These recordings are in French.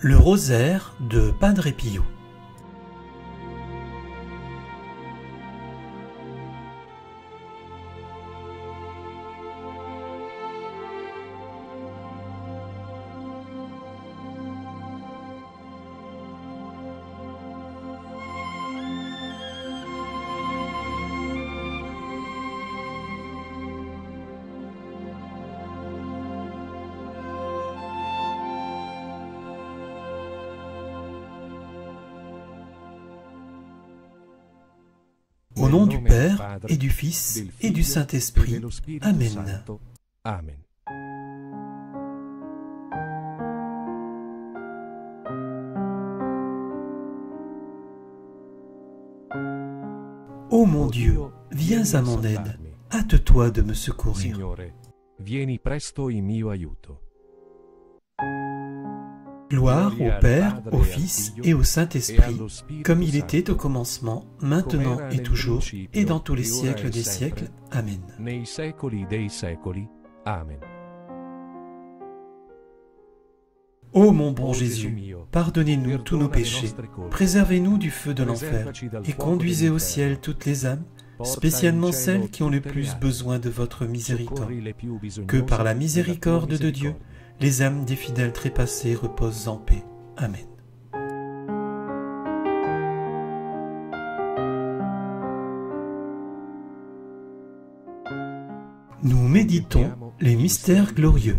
Le rosaire de Padre Pio. Au nom du Père, et du Fils, et du Saint-Esprit. Amen. Amen. Ô mon Dieu, viens à mon aide. Hâte-toi de me secourir. Signore, vieni presto in mio aiuto. Gloire au Père, au Fils et au Saint-Esprit, comme il était au commencement, maintenant et toujours, et dans tous les siècles des siècles. Amen. Nei secoli dei secoli. Amen. Ô mon bon Jésus, pardonnez-nous tous nos péchés, préservez-nous du feu de l'enfer, et conduisez au ciel toutes les âmes, spécialement celles qui ont le plus besoin de votre miséricorde. Que par la miséricorde de Dieu, les âmes des fidèles trépassés reposent en paix. Amen. Nous méditons les mystères glorieux.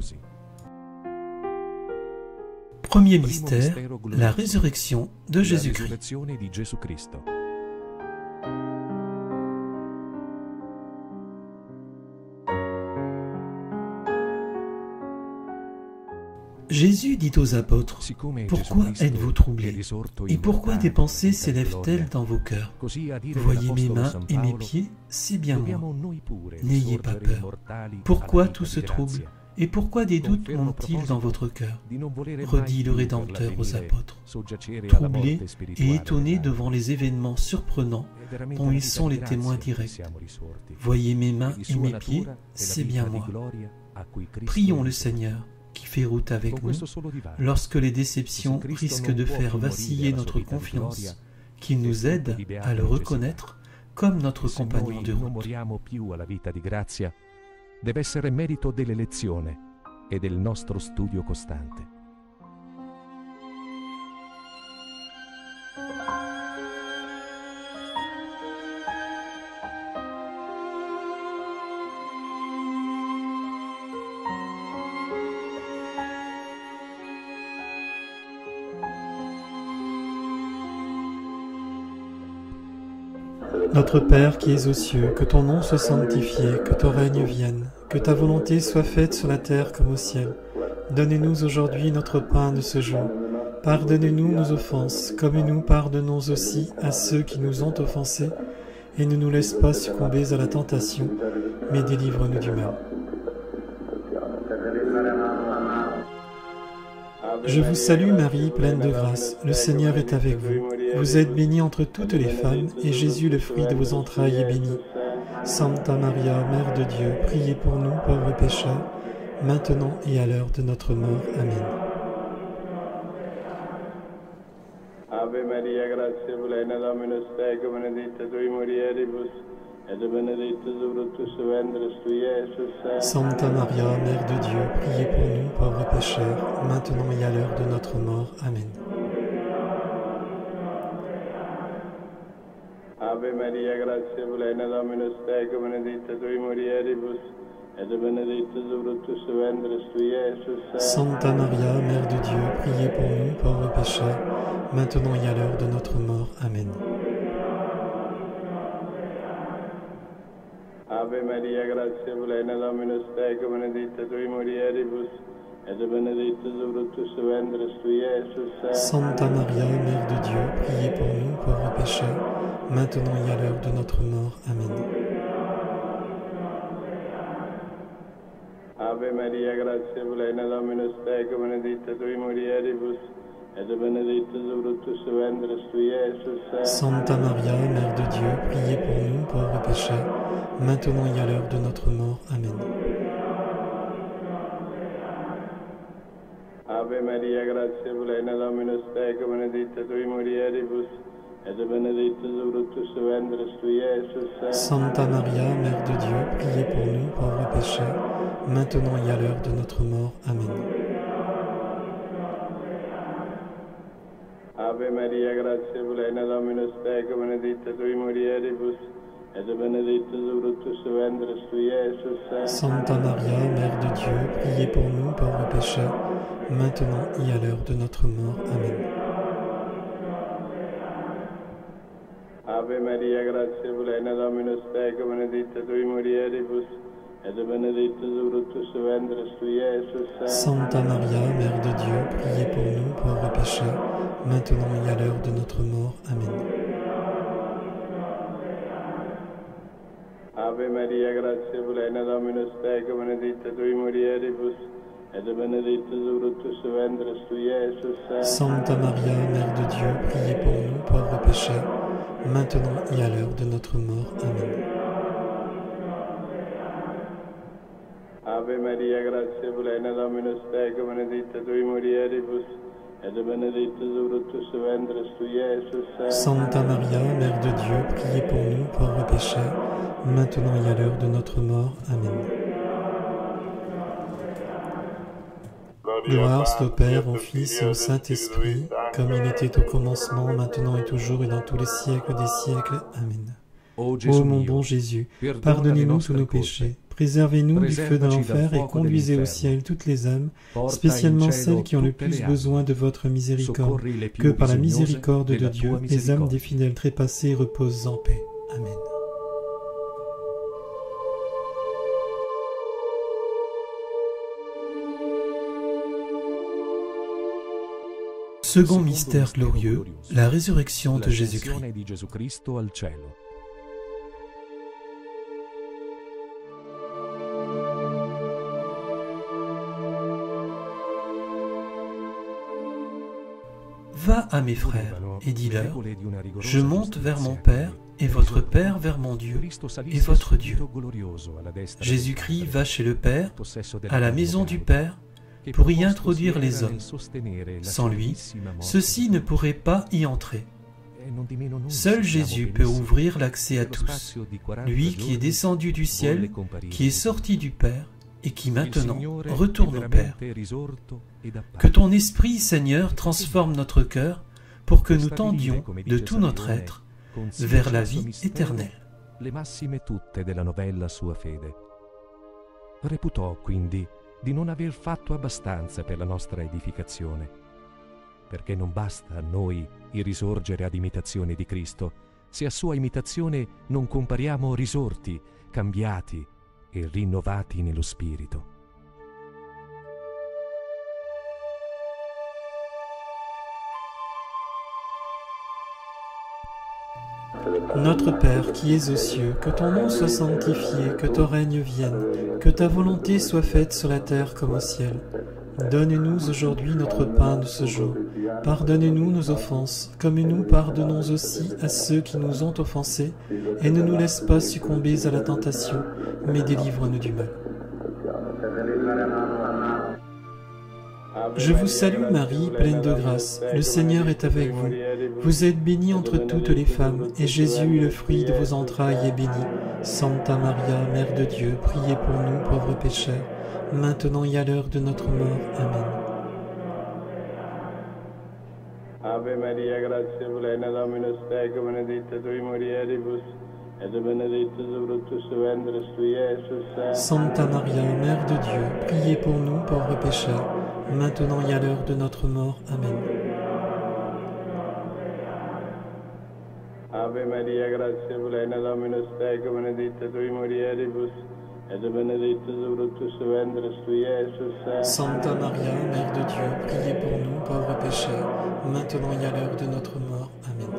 Premier mystère, la résurrection de Jésus-Christ. Jésus dit aux apôtres, « Pourquoi êtes-vous troublés? Et pourquoi des pensées s'élèvent-elles dans vos cœurs? Voyez mes mains et mes pieds, c'est bien moi. N'ayez pas peur. Pourquoi tout ce trouble? Et pourquoi des doutes montent-ils dans votre cœur ?» redit le Rédempteur aux apôtres. Troublés et étonnés devant les événements surprenants dont ils sont les témoins directs. Voyez mes mains et mes pieds, c'est bien moi. Prions le Seigneur, qui fait route avec nous, lorsque les déceptions risquent de faire vaciller notre confiance, qu'il nous aide à le reconnaître comme notre compagnon de route. Deve essere merito dell'elezione e del nostro studio costante. Notre Père qui es aux cieux, que ton nom soit sanctifié, que ton règne vienne, que ta volonté soit faite sur la terre comme au ciel. Donnez-nous aujourd'hui notre pain de ce jour. Pardonnez-nous nos offenses, comme nous pardonnons aussi à ceux qui nous ont offensés, et ne nous laisse pas succomber à la tentation, mais délivre-nous du mal. Je vous salue Marie, pleine de grâce, le Seigneur est avec vous. Vous êtes bénie entre toutes les femmes, et Jésus, le fruit de vos entrailles, est béni. Sancta Maria, Mère de Dieu, priez pour nous, pauvres pécheurs, maintenant et à l'heure de notre mort. Amen. Ave Maria, gratia plena, Dominus tecum, benedicta tui mulieribus, et benedictus fructus ventris tui, Iesus. Sancta Maria, Mère de Dieu, priez pour nous, pauvres pécheurs, maintenant et à l'heure de notre mort. Amen. Ave Maria, gratia plena, Dominus tecum, benedicta tui mulieribus, et benedictus fructus ventris tui, Iesus. Sancta Maria, Mère de Dieu, priez pour nous, pauvres pécheurs, maintenant et à l'heure de notre mort. Amen. Ave Maria, gratia plena, Dominus tecum, benedicta tui mulieribus, et benedictus fructus ventris tui, Iesus. Sancta Maria, Mère de Dieu, priez pour nous, pauvres pécheurs, maintenant et à l'heure de notre mort. Amen. Ave Maria, gratia plena, Dominus tecum, benedicta tui mulieribus, et benedictus fructus ventris tui, Iesus. Sancta Maria, Mère de Dieu, priez pour nous, pauvres pécheurs, maintenant et à l'heure de notre mort. Amen. Ave Maria, grazia piena, Dominus tecum, benedicta tui mulieribus, et benedictus fructus ventris tui, Iesus. Santa Maria, Mère de Dieu, priez pour nous, pauvres pécheurs, maintenant et à l'heure de notre mort. Amen. Ave Maria, grazia piena, Dominus tecum, benedicta tui mulieribus, et benedictus fructus ventris tui, Iesus. Santa Maria, Mère de Dieu, priez pour nous, pauvres pécheurs, maintenant et à l'heure de notre mort. Amen. Ave Maria, grazia piena, Dominus tecum, benedicta tui mulieribus, et benedictus fructus ventris tui, Iesus. Santa Maria, Mère de Dieu, priez pour nous, pauvres pécheurs, maintenant et à l'heure de notre mort. Amen. Ave Maria, grazia piena, Dominus tecum, benedicta tui mulieribus, et benedictus fructus ventris tui, Iesus. Santa Maria, Mère de Dieu, priez pour nous, pauvres pécheurs, maintenant et à l'heure de notre mort. Amen. Ave Maria, grazia piena, Dominus tecum, benedicta tui mulieribus, et benedictus fructus ventris tui, Iesus. Santa Maria, Mère de Dieu, priez pour nous, pauvres pécheurs, maintenant et à l'heure de notre mort. Amen. Gloire soit au Père, au Fils et au Saint-Esprit, comme il était au commencement, maintenant et toujours et dans tous les siècles des siècles. Amen. Ô mon bon Jésus, pardonnez-nous tous nos péchés, préservez-nous du feu de l'enfer et conduisez au ciel toutes les âmes, spécialement celles qui ont le plus besoin de votre miséricorde, que par la miséricorde de Dieu, les âmes des fidèles trépassés reposent en paix. Amen. Second mystère glorieux, la résurrection de Jésus-Christ. Va à mes frères et dis-leur, je monte vers mon Père et votre Père vers mon Dieu et votre Dieu. Jésus-Christ va chez le Père, à la maison du Père, pour y introduire les hommes. Sans lui, ceux-ci ne pourraient pas y entrer. Seul Jésus peut ouvrir l'accès à tous, lui qui est descendu du ciel, qui est sorti du Père, et qui maintenant retourne au Père. Que ton Esprit, Seigneur, transforme notre cœur pour que nous tendions de tout notre être vers la vie éternelle. Le massime tutte della novella sua fede. Reputò quindi di non aver fatto abbastanza per la nostra edificazione, perché non basta a noi il risorgere ad imitazione di Cristo, se a sua imitazione non compariamo risorti, cambiati e rinnovati nello Spirito. Notre Père qui es aux cieux, que ton nom soit sanctifié, que ton règne vienne, que ta volonté soit faite sur la terre comme au ciel. Donne-nous aujourd'hui notre pain de ce jour. Pardonne-nous nos offenses, comme nous pardonnons aussi à ceux qui nous ont offensés, et ne nous laisse pas succomber à la tentation, mais délivre-nous du mal. Je vous salue Marie, pleine de grâce, le Seigneur est avec vous. Vous êtes bénie entre toutes les femmes, et Jésus, le fruit de vos entrailles, est béni. Sancta Maria, Mère de Dieu, priez pour nous pauvres pécheurs, maintenant et à l'heure de notre mort. Amen. Ave Maria, gratia plena, Dominus tecum, benedicta tui mulieribus, et benedictus fructus ventris tui, Iesus. Sancta Maria, Mère de Dieu, priez pour nous pauvres pécheurs, maintenant et à l'heure de notre mort. Amen. Ave Maria, gratia plena, Dominus tecum, benedicta tui mulieribus, et benedictus fructus ventris tui, Iesus. Sancta Maria, Mère de Dieu, priez pour nous pauvres pécheurs, maintenant et à l'heure de notre mort. Amen.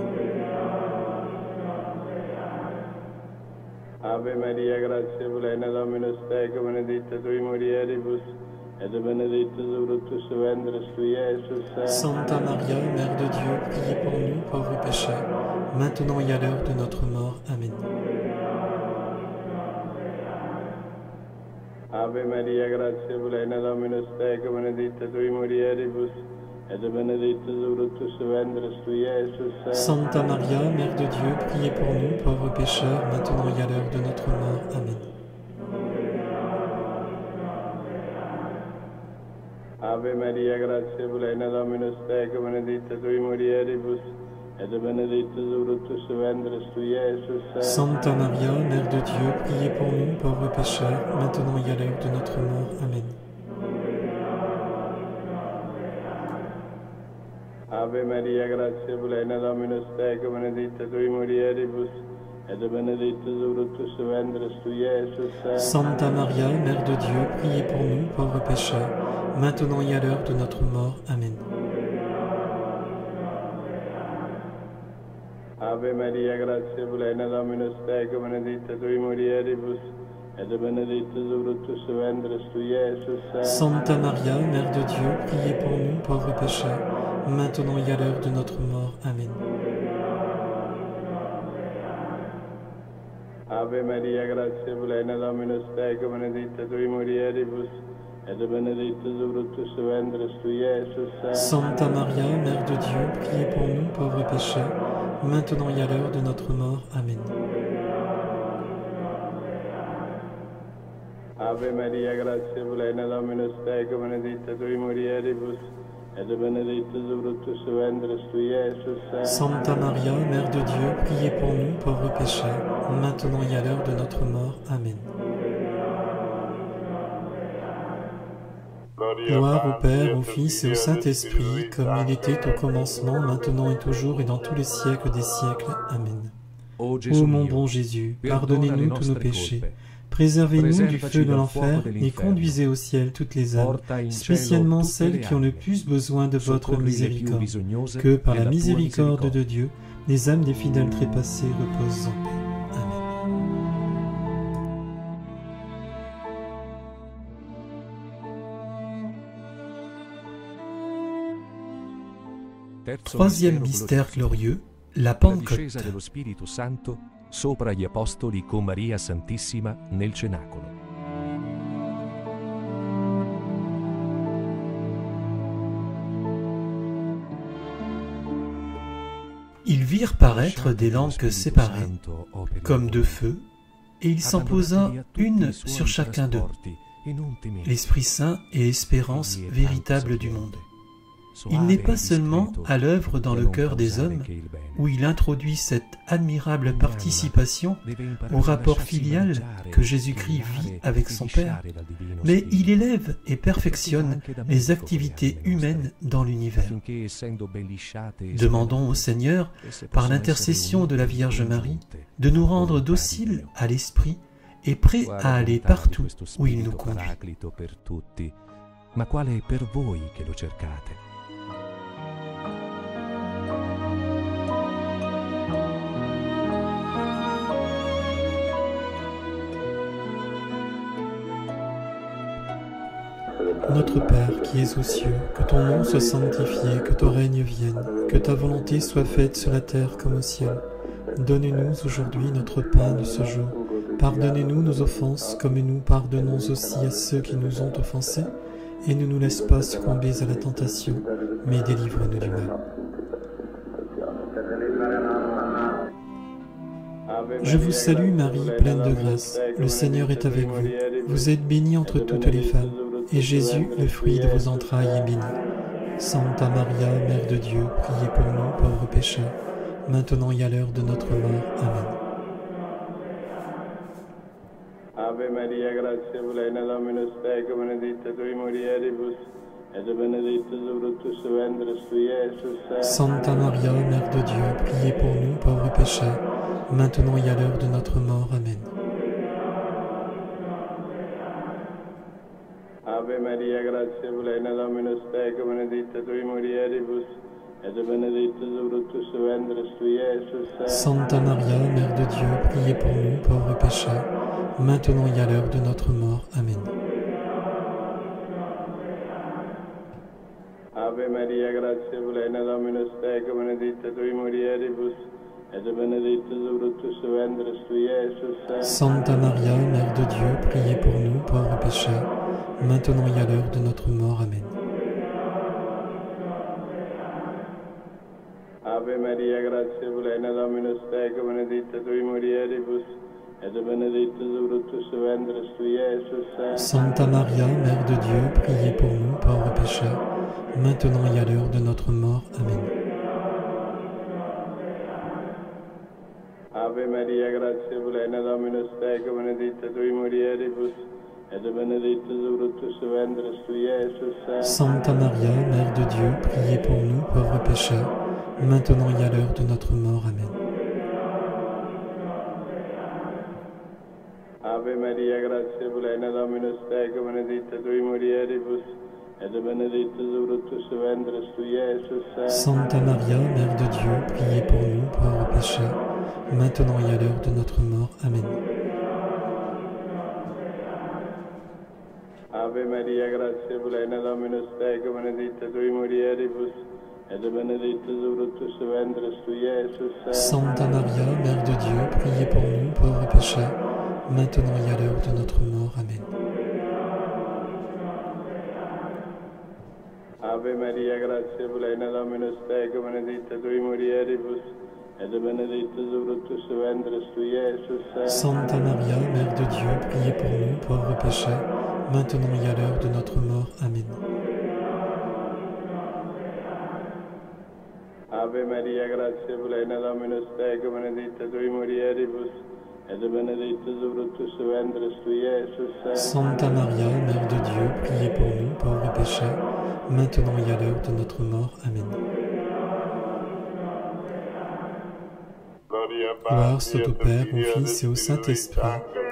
Ave Maria, gratia plena, Dominus tecum, benedicta tui mulieribus, et benedictus fructus ventris tui, Iesus. Sancta Maria, Mère de Dieu, priez pour nous pauvres pécheurs, maintenant et à l'heure de notre mort. Amen. Ave Ave Maria, grazia piena, Dominus tecum, benedicta tui mulieribus, et benedictus fructus ventris tui, Iesus. Santa Maria, Mère de Dieu, priez pour nous, pauvres pécheurs, maintenant et à l'heure de notre mort. Amen. Ave Maria, grazia piena, Dominus tecum, benedicta tui mulieribus, et benedictus fructus ventris tui, Iesus. Santa Maria, Mère de Dieu, priez pour nous, pauvres pécheurs, maintenant et à l'heure de notre mort. Amen. Ave Maria, grazia piena, Dominus tecum, benedicta tui mulieribus, et benedictus fructus ventris tui, Iesus. Santa Maria, Mère de Dieu, priez pour nous, pauvres pécheurs, maintenant et à l'heure de notre mort. Amen. Ave Maria, grazia piena, Dominus tecum, benedicta tui mulieribus, et benedictus fructus ventris tui, Iesus. Santa Maria, Mère de Dieu, priez pour nous, pauvres pécheurs, maintenant et à l'heure de notre mort. Amen. Ave Maria, grazia piena, Dominus tecum, benedicta tui mulieribus, et benedictus fructus ventris tui, Iesus. Santa Maria, Mère de Dieu, priez pour nous, pauvres pécheurs, maintenant et à l'heure de notre mort. Amen. Ave Maria, grazia piena, Dominus tecum, benedicta tui mulieribus, et benedictus fructus ventris tui, Iesus. Santa Maria, Mère de Dieu, priez pour nous, pauvres pécheurs, maintenant et à l'heure de notre mort. Amen. Gloire au Père, au Fils et au Saint-Esprit, comme il était au commencement, maintenant et toujours et dans tous les siècles des siècles. Amen. Ô mon bon Jésus, pardonnez-nous tous nos péchés, préservez-nous du feu de l'enfer et conduisez au ciel toutes les âmes, spécialement celles qui ont le plus besoin de votre miséricorde. Que par la miséricorde de Dieu, les âmes des fidèles trépassés reposent en paix. Troisième mystère glorieux, la Pentecôte. dello Spirito Santo sopra gli apostoli con Maria Santissima nel cenacolo. Ils virent paraître des lampes séparées, comme de feu, et il s'en posa une sur chacun d'eux, l'Esprit Saint et l'espérance véritable du monde. Il n'est pas seulement à l'œuvre dans le cœur des hommes, où il introduit cette admirable participation au rapport filial que Jésus-Christ vit avec son Père, mais il élève et perfectionne les activités humaines dans l'univers. Demandons au Seigneur, par l'intercession de la Vierge Marie, de nous rendre dociles à l'Esprit et prêts à aller partout où il nous conduit. Ma quale è per voi che lo cercate? Notre Père qui es aux cieux, que ton nom soit sanctifié, que ton règne vienne, que ta volonté soit faite sur la terre comme au ciel. Donne-nous aujourd'hui notre pain de ce jour. Pardonnez-nous nos offenses, comme nous pardonnons aussi à ceux qui nous ont offensés, et ne nous laisse pas succomber à la tentation, mais délivre-nous du mal. Je vous salue Marie, pleine de grâce. Le Seigneur est avec vous. Vous êtes bénie entre toutes les femmes, et Jésus, le fruit de vos entrailles, est béni. Sainte Maria, Mère de Dieu, priez pour nous, pauvres pécheurs, maintenant et à l'heure de notre mort. Amen. Ave Maria, gratia plena, Dominus tecum, benedicta tui mulieribus, et benedictus fructus ventris tui, Iesus. Santa Maria, Mère de Dieu, priez pour nous, pauvres pécheurs, maintenant et à l'heure de notre mort. Amen. Ave Maria, gratia plena, Dominus tecum, benedicta tui mulieribus, et benedictus fructus ventris tui, Iesus. Santa Maria, Mère de Dieu, priez pour nous, pauvres pécheurs, maintenant et à l'heure de notre mort. Amen. Ave Maria, gratia plena, Dominus tecum, benedicta tui mulieribus, et benedictus fructus ventris tui, Iesus. Santa Maria, Mère de Dieu, priez pour nous, pauvres pécheurs, maintenant et à l'heure de notre mort. Amen. Ave Maria, gratia plena, Dominus tecum, benedicta tui mulieribus, et benedictus fructus ventris tui, Iesus. Santa Maria, Mère de Dieu, priez pour nous, pauvres pécheurs, maintenant et à l'heure de notre mort. Amen. Ave Maria, gratia plena, Dominus tecum, benedicta tui mulieribus, et benedictus fructus ventris tui, Iesus. Santa Maria, Mère de Dieu, priez pour nous, pauvres pécheurs, maintenant et à l'heure de notre mort. Amen. Ave Maria, gratia plena, Dominus tecum, benedicta tui mulieribus, et benedictus fructus ventris tui, Iesus. Santa Maria, Mère de Dieu, priez pour nous, pauvres pécheurs, maintenant et à l'heure de notre mort. Amen. Ave Maria, gratia plena, Dominus tecum, benedicta tui mulieribus, et benedictus fructus ventris tui, Iesus. Santa Maria, Mère de Dieu, priez pour nous, pauvres pécheurs, maintenant et à l'heure de notre mort. Amen. Ave Maria, gratia plena, Dominus tecum, benedicta tui mulieribus, et benedictus fructus ventris tui, Iesus. Santa Maria, Mère de Dieu, priez pour nous, pauvres pécheurs, maintenant et à l'heure de notre mort. Amen. Ave Maria, gratia plena, Dominus tecum, benedicta tui mulieribus, et benedictus fructus ventris tui, Iesus. Santa Maria, Mère de Dieu, priez pour nous, pauvres pécheurs, maintenant et à l'heure de notre mort. Amen. Gloire soit au Père, au Fils et au Saint-Esprit,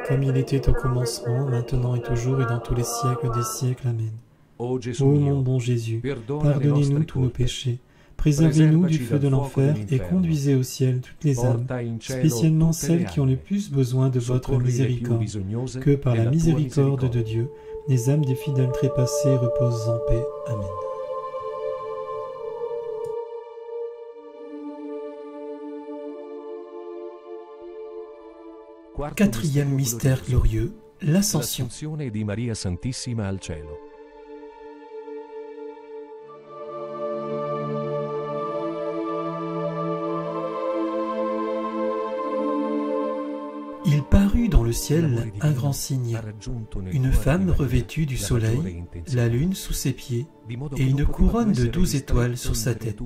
comme il était au commencement, maintenant et toujours et dans tous les siècles des siècles. Amen. Ô mon bon Jésus, pardonnez-nous tous nos péchés, préservez-nous du feu de l'enfer et conduisez au ciel toutes les âmes, spécialement celles qui ont le plus besoin de votre miséricorde, que par la miséricorde de Dieu, les âmes des fidèles trépassés reposent en paix. Amen. Quatrième mystère glorieux, l'Ascension. Di Maria Santissima al cielo. Il parut dans le ciel un grand signe, une femme revêtue du soleil, la lune sous ses pieds, et une couronne de 12 étoiles sur sa tête.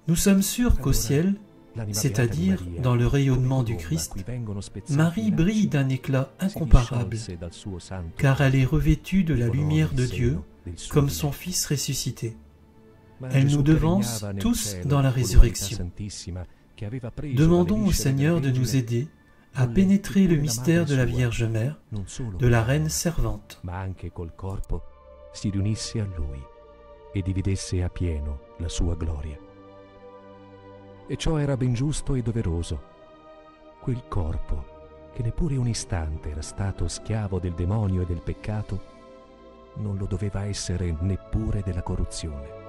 Nous sommes sûrs qu'au ciel, c'est-à-dire dans le rayonnement du Christ, Marie brille d'un éclat incomparable, car elle est revêtue de la lumière de Dieu, comme son Fils ressuscité. Elle nous devance tous dans la résurrection. Demandons au Seigneur de nous aider à pénétrer le mystère de la Vierge Mère, de la Reine servante. Si riunisse a Lui e dividesse a pieno la sua gloria. E ciò era ben giusto e doveroso. Quel corpo, che neppure un istante era stato schiavo del demonio e del peccato, non lo doveva essere neppure della corruzione.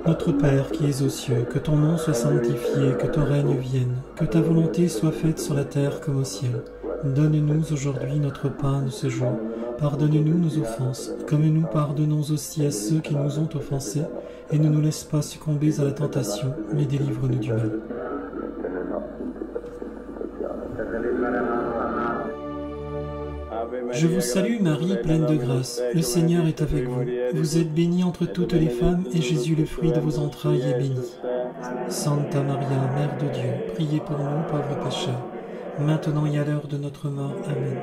Notre Père qui es aux cieux, que ton nom soit sanctifié, que ton règne vienne, que ta volonté soit faite sur la terre comme au ciel. Donne-nous aujourd'hui notre pain de ce jour. Pardonne-nous nos offenses, comme nous pardonnons aussi à ceux qui nous ont offensés, et ne nous laisse pas succomber à la tentation, mais délivre-nous du mal. Je vous salue Marie, pleine de grâce. Le Seigneur est avec vous. Vous êtes bénie entre toutes les femmes, et Jésus, le fruit de vos entrailles, est béni. Santa Maria, Mère de Dieu, priez pour nous, pauvres pécheurs, maintenant et à l'heure de notre mort. Amen.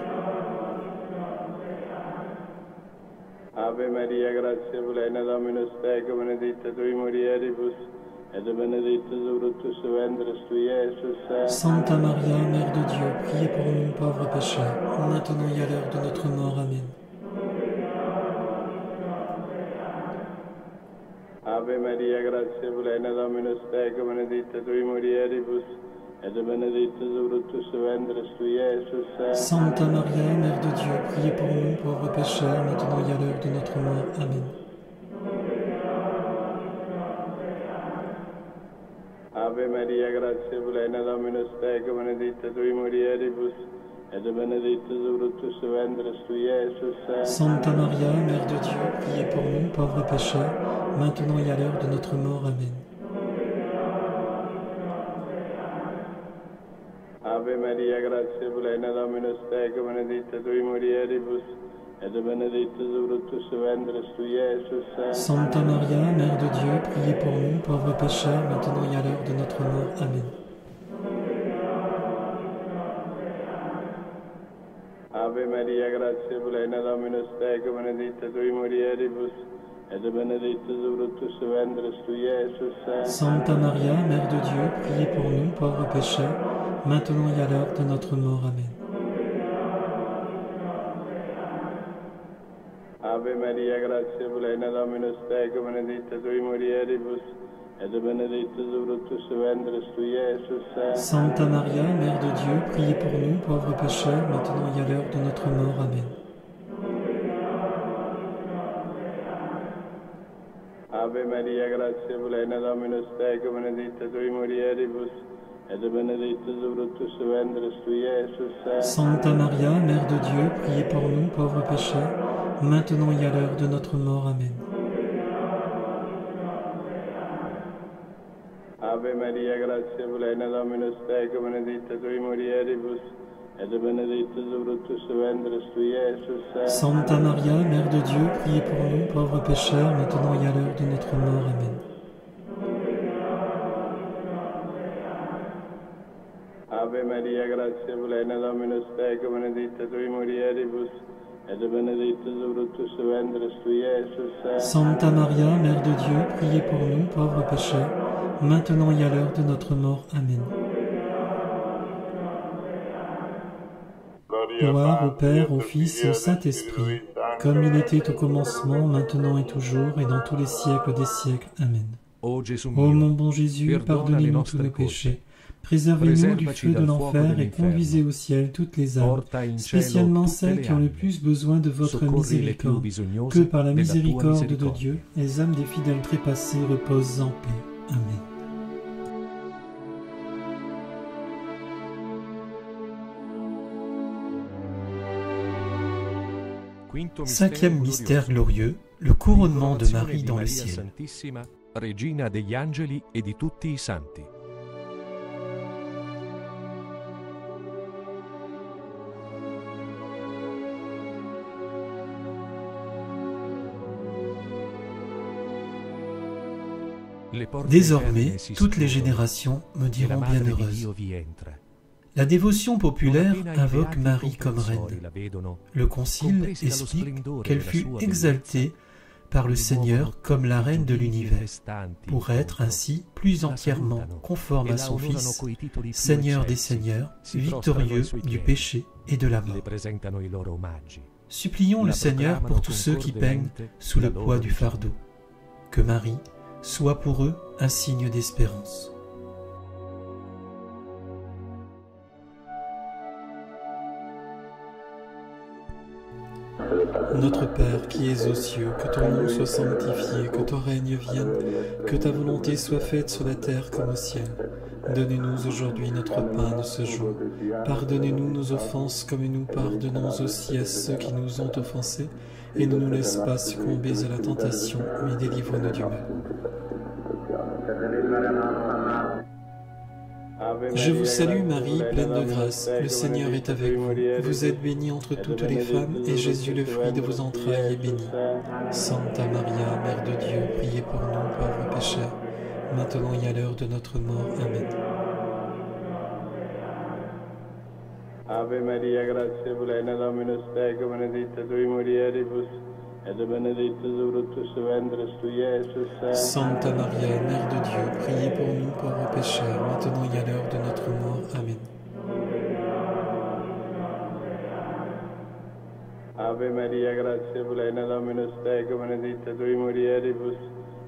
Ave Maria, gratia plena, Dominus tecum, benedicta tui mulieribus, et benedictus fructus ventris tui, Iesus. Santa Maria, Mère de Dieu, priez pour nous, pauvres pécheurs, maintenant et à l'heure de notre mort. Amen. Ave Maria, gratia plena, Dominus tecum, benedicta tui mulieribus, et benedictus fructus ventris tui, Iesus. Santa Maria, Mère de Dieu, priez pour nous, pauvres pécheurs, maintenant et à l'heure de notre mort. Amen. Ave Maria, Maria, grazia piena, Dominus tecum, benedicta tui mulieribus, et benedictus fructus ventris tui, Iesus. Santa Maria, Mère de Dieu, priez pour nous, pauvres pécheurs, maintenant et à l'heure de notre mort. Amen. Ave Maria, grazia piena, Dominus tecum, benedicta tui mulieribus, et benedictus fructus ventris tui, Iesus. Santa Maria, Mère de Dieu, priez pour nous, pauvres pécheurs, maintenant et à l'heure de notre mort. Amen. Ave Maria, grazia piena, Dominus tecum, benedicta tui mulieribus, et benedictus fructus ventris tui, Iesus. Santa Maria, Mère de Dieu, priez pour nous, pauvres pécheurs, maintenant et à l'heure de notre mort. Amen. Ave Maria, grazia piena, Dominus tecum, benedicta tui mulieribus, et benedictus fructus ventris tui, Iesus. Santa Maria, Mère de Dieu, priez pour nous, pauvres pécheurs, maintenant et à l'heure de notre mort. Amen. Ave Maria, grazia piena, Dominus tecum, benedicta tui mulieribus, et benedictus fructus ventris tui, Iesus. Santa Maria, Mère de Dieu, priez pour nous, pauvres pécheurs, maintenant et à l'heure de notre mort. Amen. Ave Maria, grazia piena, Dominus tecum, benedicta tui mulieribus, et benedictus fructus ventris tui, Iesus. Santa Maria, Mère de Dieu, priez pour nous, pauvres pécheurs, maintenant et à l'heure de notre mort. Amen. Ave Maria, grazia piena, Dominus tecum, benedicta tui mulieribus, et benedictus fructus ventris tui, Iesus. Santa Maria, Mère de Dieu, priez pour nous, pauvres pécheurs, maintenant et à l'heure de notre mort. Amen. Gloire au Père, au Fils et au Saint-Esprit, comme il était au commencement, maintenant et toujours, et dans tous les siècles des siècles. Amen. Ô mon bon Jésus, pardonnez-nous tous nos péchés, préservez-nous du feu de l'enfer et conduisez au ciel toutes les âmes, spécialement celles qui ont le plus besoin de votre miséricorde. Que par la miséricorde de Dieu, les âmes des fidèles trépassés reposent en paix. Amen. Cinquième mystère glorieux, le couronnement de Marie dans le ciel. Regina degli angeli e di tutti i santi. Désormais, toutes les générations me diront bienheureuse. La dévotion populaire invoque Marie comme reine. Le Concile explique qu'elle fut exaltée par le Seigneur comme la reine de l'univers, pour être ainsi plus entièrement conforme à son Fils, Seigneur des Seigneurs, victorieux du péché et de la mort. Supplions le Seigneur pour tous ceux qui peignent sous le poids du fardeau. Que Marie soit pour eux un signe d'espérance. Notre Père qui es aux cieux, que ton nom soit sanctifié, que ton règne vienne, que ta volonté soit faite sur la terre comme au ciel. Donne-nous aujourd'hui notre pain de ce jour. Pardonnez-nous nos offenses comme nous pardonnons aussi à ceux qui nous ont offensés, et ne nous laisse pas succomber à la tentation, mais délivre-nous du mal. Je vous salue Marie, pleine de grâce, le Seigneur est avec vous. Vous êtes bénie entre toutes les femmes, et Jésus, le fruit de vos entrailles, est béni. Sainte Maria, Mère de Dieu, priez pour nous, pauvres pécheurs, maintenant et à l'heure de notre mort. Amen. Ave Maria, gratia plena, Dominus tecum, benedicta tui mulieribus, et benedictus fructus ventris tui, Iesus. Sainte Maria, Mère de Dieu, priez pour nous, pauvres pécheurs, maintenant et à l'heure de notre mort. Amen. Ave Maria, gratia plena, Dominus tecum, benedicta tui mulieribus,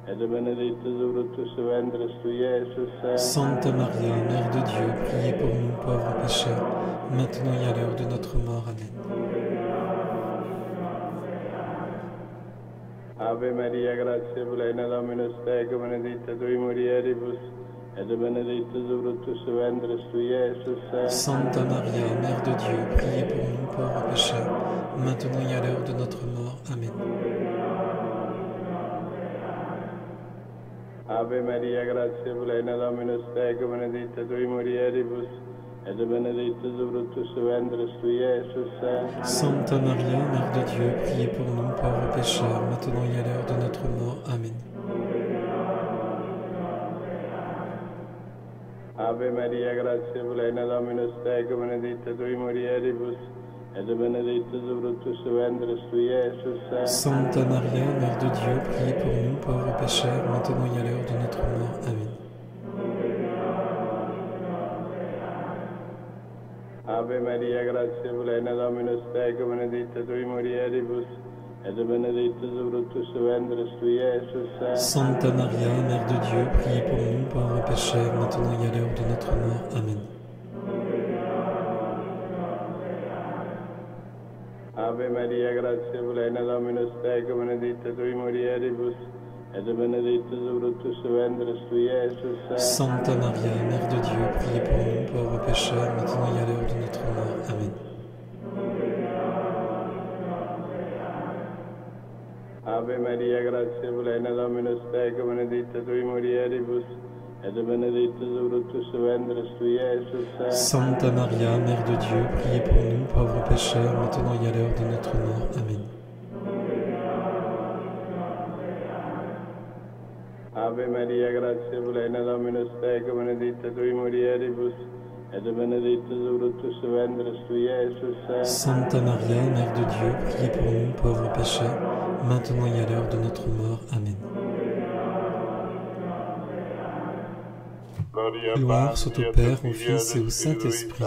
et benedictus fructus ventris tui, Iesus. Sainte Maria, Mère de Dieu, priez pour nous, pauvres pécheurs, maintenant et à l'heure de notre mort. Amen. Ave Maria, gratia plena, Dominus tecum, benedicta tui mulieribus, ed è benedetto frutto del ventre tu, Gesù. Santa Maria, Mère de Dieu, priez pour nous pauvres pécheurs, maintenant et à l'heure de notre mort. Amen. Ave Maria, grazia plena, Dominus tecum, benedicta tui mulieribus, ed è benedetto frutto del ventre tu, Gesù. Santa Maria, Mère de Dieu, priez pour nous pauvres pécheurs, maintenant et à l'heure de notre mort. Amen. Ave Maria, grazia plena, Dominus tecum, benedicta tui mulieribus, ed è benedetto frutto del ventre tu, Gesù. Santa Maria, Mère de Dieu, priez pour nous pauvres pécheurs, maintenant et à l'heure de notre mort. Amen. Ave Maria, grazia plena, Dominus tecum, benedicta tui mulieribus, ed è benedetto frutto del ventre tu, Gesù. Santa Maria, Mère de Dieu, priez pour nous pauvres pécheurs, maintenant et à l'heure de notre mort. Amen. Ave Maria, grazia plena, Dominus tecum, benedicta tui mulieribus, ed è benedetto frutto del ventre tu, Gesù. Santa Maria, Mère de Dieu, priez pour nous pauvres pécheurs, maintenant et à l'heure de notre mort. Amen. Ave Maria, grazia plena, Dominus tecum, benedicta tui mulieribus, ed è benedetto frutto del ventre tu, Gesù. Santa Maria, Mère de Dieu, priez pour nous pauvres pécheurs, maintenant et à l'heure de notre mort. Amen. Ave Maria, grazia plena, Dominus tecum, benedicta tui mulieribus, ed è benedetto frutto del ventre tu, Gesù. Santa Maria, Mère de Dieu, priez pour nous pauvres pécheurs, maintenant et à l'heure de notre mort. Amen. Gloire soit au Père, au Fils et au Saint-Esprit,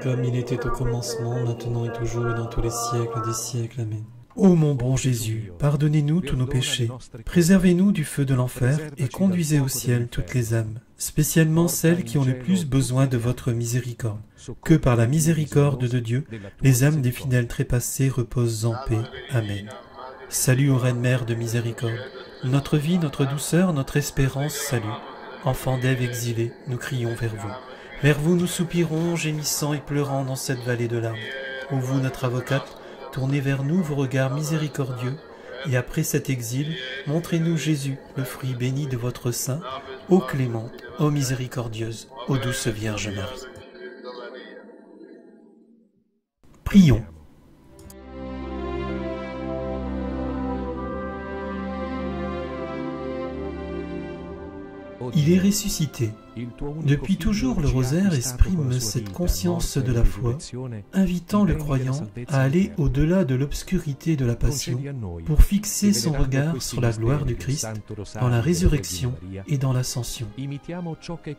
comme il était au commencement, maintenant et toujours et dans tous les siècles des siècles. Amen. Ô mon bon Jésus, pardonnez-nous tous nos péchés, préservez-nous du feu de l'enfer et conduisez au ciel toutes les âmes, spécialement celles qui ont le plus besoin de votre miséricorde. Que par la miséricorde de Dieu, les âmes des fidèles trépassés reposent en paix. Amen. Salut ô Reine Mère de miséricorde, notre vie, notre douceur, notre espérance, salut. Enfants d'Ève exilés, nous crions vers vous. Vers vous nous soupirons, gémissant et pleurant dans cette vallée de larmes. Ô vous, notre avocate, tournez vers nous vos regards miséricordieux, et après cet exil, montrez-nous Jésus, le fruit béni de votre sein, ô clémente, ô miséricordieuse, ô douce Vierge Marie. Prions. Il est ressuscité. Depuis toujours, le rosaire exprime cette conscience de la foi, invitant le croyant à aller au-delà de l'obscurité de la passion pour fixer son regard sur la gloire du Christ dans la résurrection et dans l'ascension.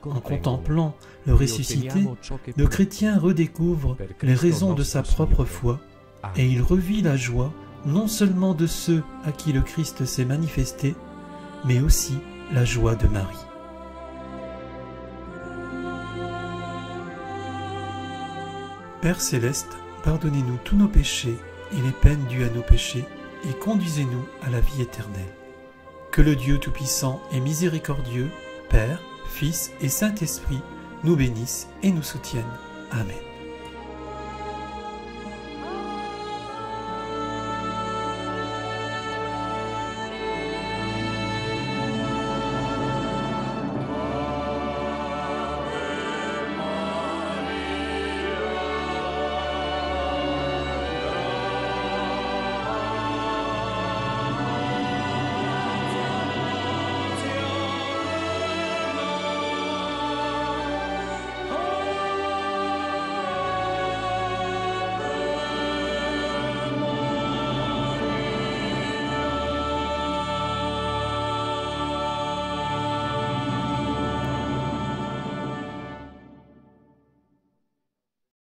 En contemplant le ressuscité, le chrétien redécouvre les raisons de sa propre foi et il revit la joie non seulement de ceux à qui le Christ s'est manifesté, mais aussi la joie de Marie. Père Céleste, pardonnez-nous tous nos péchés et les peines dues à nos péchés, et conduisez-nous à la vie éternelle. Que le Dieu Tout-Puissant et Miséricordieux, Père, Fils et Saint-Esprit, nous bénisse et nous soutienne. Amen.